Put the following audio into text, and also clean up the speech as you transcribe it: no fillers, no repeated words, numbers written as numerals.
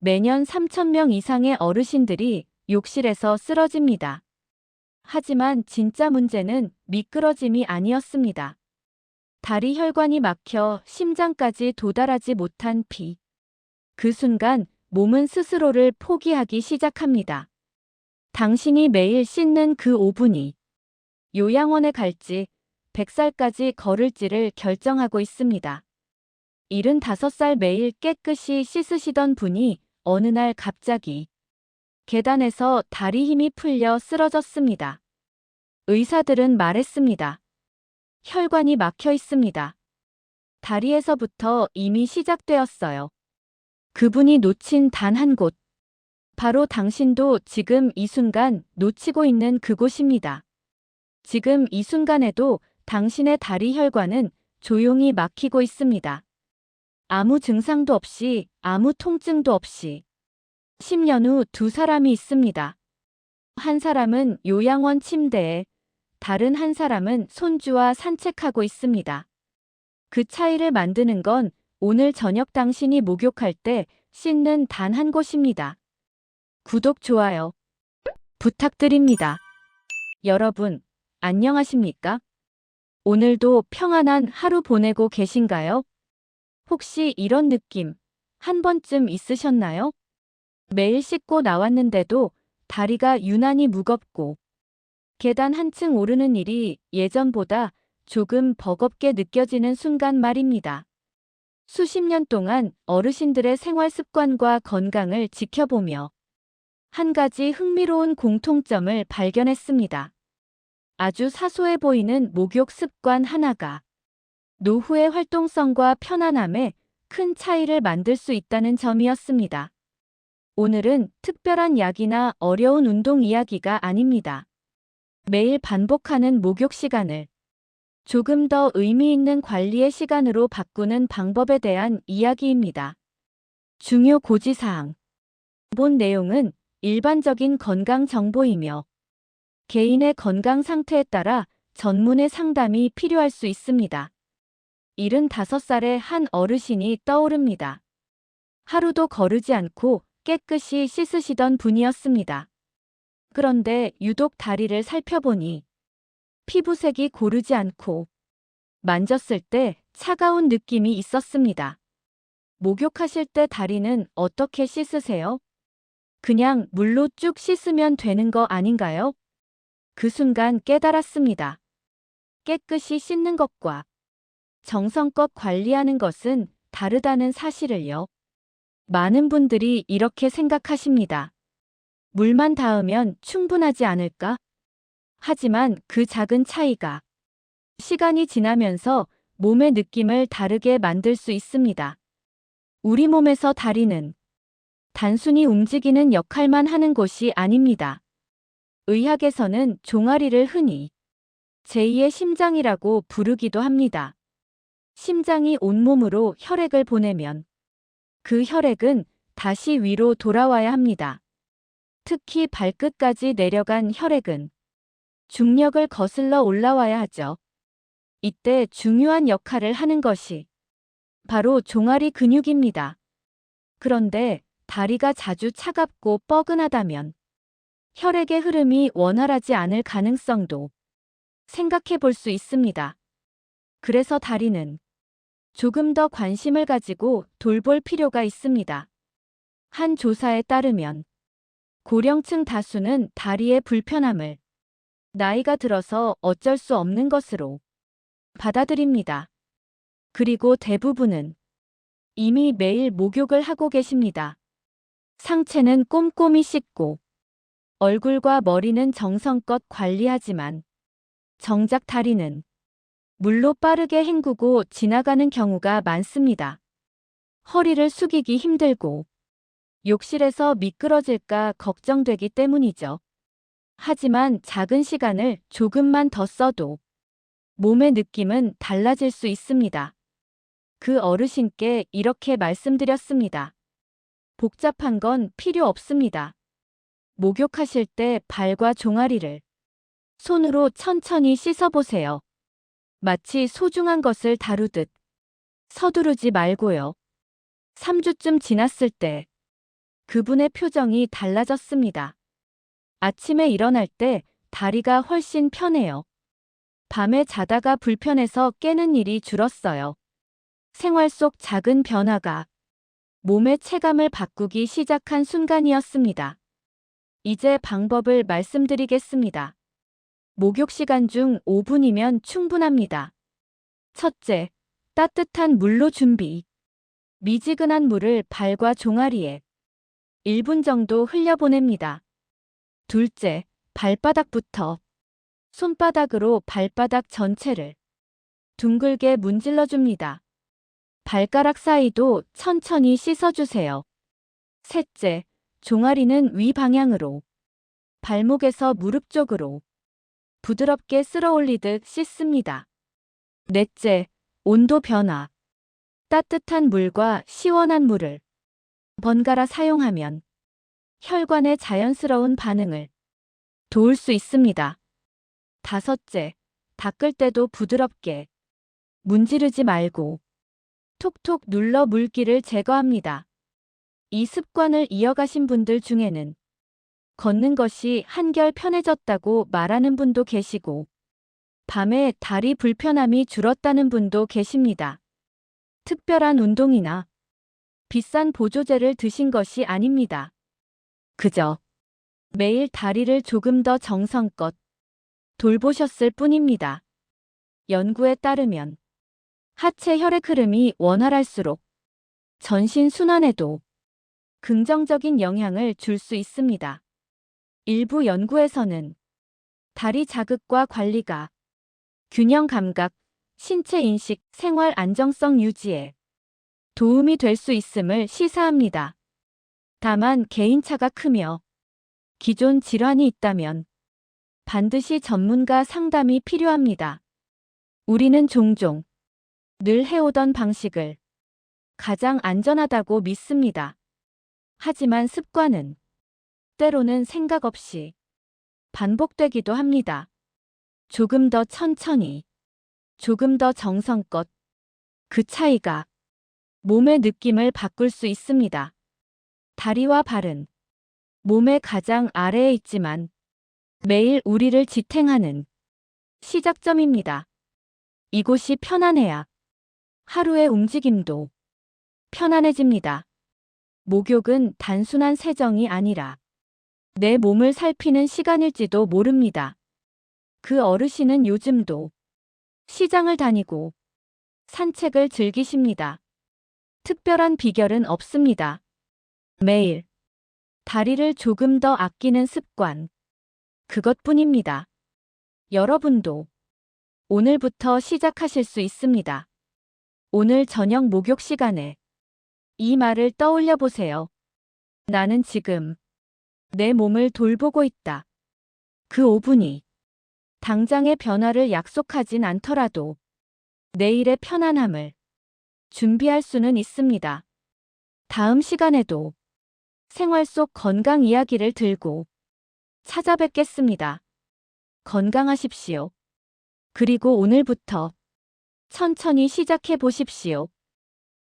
매년 3,000명 이상의 어르신들이 욕실에서 쓰러집니다. 하지만 진짜 문제는 미끄러짐이 아니었습니다. 다리 혈관이 막혀 심장까지 도달하지 못한 피. 그 순간 몸은 스스로를 포기하기 시작합니다. 당신이 매일 씻는 그 5분이 요양원에 갈지 100살까지 걸을지를 결정하고 있습니다. 75살 매일 깨끗이 씻으시던 분이 어느 날 갑자기 계단에서 다리 힘이 풀려 쓰러졌습니다. 의사들은 말했습니다. 혈관이 막혀 있습니다. 다리에서부터 이미 시작되었어요. 그분이 놓친 단 한 곳. 바로 당신도 지금 이 순간 놓치고 있는 그곳입니다. 지금 이 순간에도 당신의 다리 혈관은 조용히 막히고 있습니다. 아무 증상도 없이, 아무 통증도 없이. 10년 후 두 사람이 있습니다. 한 사람은 요양원 침대에, 다른 한 사람은 손주와 산책하고 있습니다. 그 차이를 만드는 건 오늘 저녁 당신이 목욕할 때 씻는 단 한 곳입니다. 구독, 좋아요 부탁드립니다. 여러분, 안녕하십니까? 오늘도 평안한 하루 보내고 계신가요? 혹시 이런 느낌 한 번쯤 있으셨나요? 매일 씻고 나왔는데도 다리가 유난히 무겁고 계단 한층 오르는 일이 예전보다 조금 버겁게 느껴지는 순간 말입니다. 수십 년 동안 어르신들의 생활 습관과 건강을 지켜보며 한 가지 흥미로운 공통점을 발견했습니다. 아주 사소해 보이는 목욕 습관 하나가 노후의 활동성과 편안함에 큰 차이를 만들 수 있다는 점이었습니다. 오늘은 특별한 약이나 어려운 운동 이야기가 아닙니다. 매일 반복하는 목욕 시간을 조금 더 의미 있는 관리의 시간으로 바꾸는 방법에 대한 이야기입니다. 중요 고지사항. 본 내용은 일반적인 건강 정보이며 개인의 건강 상태에 따라 전문의 상담이 필요할 수 있습니다. 75살의 한 어르신이 떠오릅니다. 하루도 거르지 않고 깨끗이 씻으시던 분이었습니다. 그런데 유독 다리를 살펴보니 피부색이 고르지 않고 만졌을 때 차가운 느낌이 있었습니다. 목욕하실 때 다리는 어떻게 씻으세요? 그냥 물로 쭉 씻으면 되는 거 아닌가요? 그 순간 깨달았습니다. 깨끗이 씻는 것과 정성껏 관리하는 것은 다르다는 사실을요. 많은 분들이 이렇게 생각하십니다. 물만 닿으면 충분하지 않을까? 하지만 그 작은 차이가 시간이 지나면서 몸의 느낌을 다르게 만들 수 있습니다. 우리 몸에서 다리는 단순히 움직이는 역할만 하는 곳이 아닙니다. 의학에서는 종아리를 흔히 제2의 심장이라고 부르기도 합니다. 심장이 온몸으로 혈액을 보내면 그 혈액은 다시 위로 돌아와야 합니다. 특히 발끝까지 내려간 혈액은 중력을 거슬러 올라와야 하죠. 이때 중요한 역할을 하는 것이 바로 종아리 근육입니다. 그런데 다리가 자주 차갑고 뻐근하다면 혈액의 흐름이 원활하지 않을 가능성도 생각해 볼 수 있습니다. 그래서 다리는 조금 더 관심을 가지고 돌볼 필요가 있습니다. 한 조사에 따르면 고령층 다수는 다리의 불편함을 나이가 들어서 어쩔 수 없는 것으로 받아들입니다. 그리고 대부분은 이미 매일 목욕을 하고 계십니다. 상체는 꼼꼼히 씻고 얼굴과 머리는 정성껏 관리하지만 정작 다리는 물로 빠르게 헹구고 지나가는 경우가 많습니다. 허리를 숙이기 힘들고 욕실에서 미끄러질까 걱정되기 때문이죠. 하지만 작은 시간을 조금만 더 써도 몸의 느낌은 달라질 수 있습니다. 그 어르신께 이렇게 말씀드렸습니다. 복잡한 건 필요 없습니다. 목욕하실 때 발과 종아리를 손으로 천천히 씻어보세요. 마치 소중한 것을 다루듯 서두르지 말고요. 3주쯤 지났을 때 그분의 표정이 달라졌습니다. 아침에 일어날 때 다리가 훨씬 편해요. 밤에 자다가 불편해서 깨는 일이 줄었어요. 생활 속 작은 변화가 몸의 체감을 바꾸기 시작한 순간이었습니다. 이제 방법을 말씀드리겠습니다. 목욕 시간 중 5분이면 충분합니다. 첫째, 따뜻한 물로 준비. 미지근한 물을 발과 종아리에 1분 정도 흘려보냅니다. 둘째, 발바닥부터 손바닥으로 발바닥 전체를 둥글게 문질러줍니다. 발가락 사이도 천천히 씻어주세요. 셋째, 종아리는 위 방향으로 발목에서 무릎 쪽으로 부드럽게 쓸어 올리듯 씻습니다. 넷째, 온도 변화. 따뜻한 물과 시원한 물을 번갈아 사용하면 혈관의 자연스러운 반응을 도울 수 있습니다. 다섯째, 닦을 때도 부드럽게 문지르지 말고 톡톡 눌러 물기를 제거합니다. 이 습관을 이어가신 분들 중에는 걷는 것이 한결 편해졌다고 말하는 분도 계시고, 밤에 다리 불편함이 줄었다는 분도 계십니다. 특별한 운동이나 비싼 보조제를 드신 것이 아닙니다. 그저 매일 다리를 조금 더 정성껏 돌보셨을 뿐입니다. 연구에 따르면 하체 혈액 흐름이 원활할수록 전신 순환에도 긍정적인 영향을 줄 수 있습니다. 일부 연구에서는 다리 자극과 관리가 균형 감각, 신체 인식, 생활 안정성 유지에 도움이 될 수 있음을 시사합니다. 다만 개인차가 크며 기존 질환이 있다면 반드시 전문가 상담이 필요합니다. 우리는 종종 늘 해오던 방식을 가장 안전하다고 믿습니다. 하지만 습관은 때로는 생각 없이 반복되기도 합니다. 조금 더 천천히, 조금 더 정성껏. 그 차이가 몸의 느낌을 바꿀 수 있습니다. 다리와 발은 몸의 가장 아래에 있지만 매일 우리를 지탱하는 시작점입니다. 이곳이 편안해야 하루의 움직임도 편안해집니다. 목욕은 단순한 세정이 아니라 내 몸을 살피는 시간일지도 모릅니다. 그 어르신은 요즘도 시장을 다니고 산책을 즐기십니다. 특별한 비결은 없습니다. 매일 다리를 조금 더 아끼는 습관. 그것뿐입니다. 여러분도 오늘부터 시작하실 수 있습니다. 오늘 저녁 목욕 시간에 이 말을 떠올려 보세요. 나는 지금 내 몸을 돌보고 있다. 그 5분이 당장의 변화를 약속하진 않더라도 내일의 편안함을 준비할 수는 있습니다. 다음 시간에도 생활 속 건강 이야기를 들고 찾아뵙겠습니다. 건강하십시오. 그리고 오늘부터 천천히 시작해 보십시오.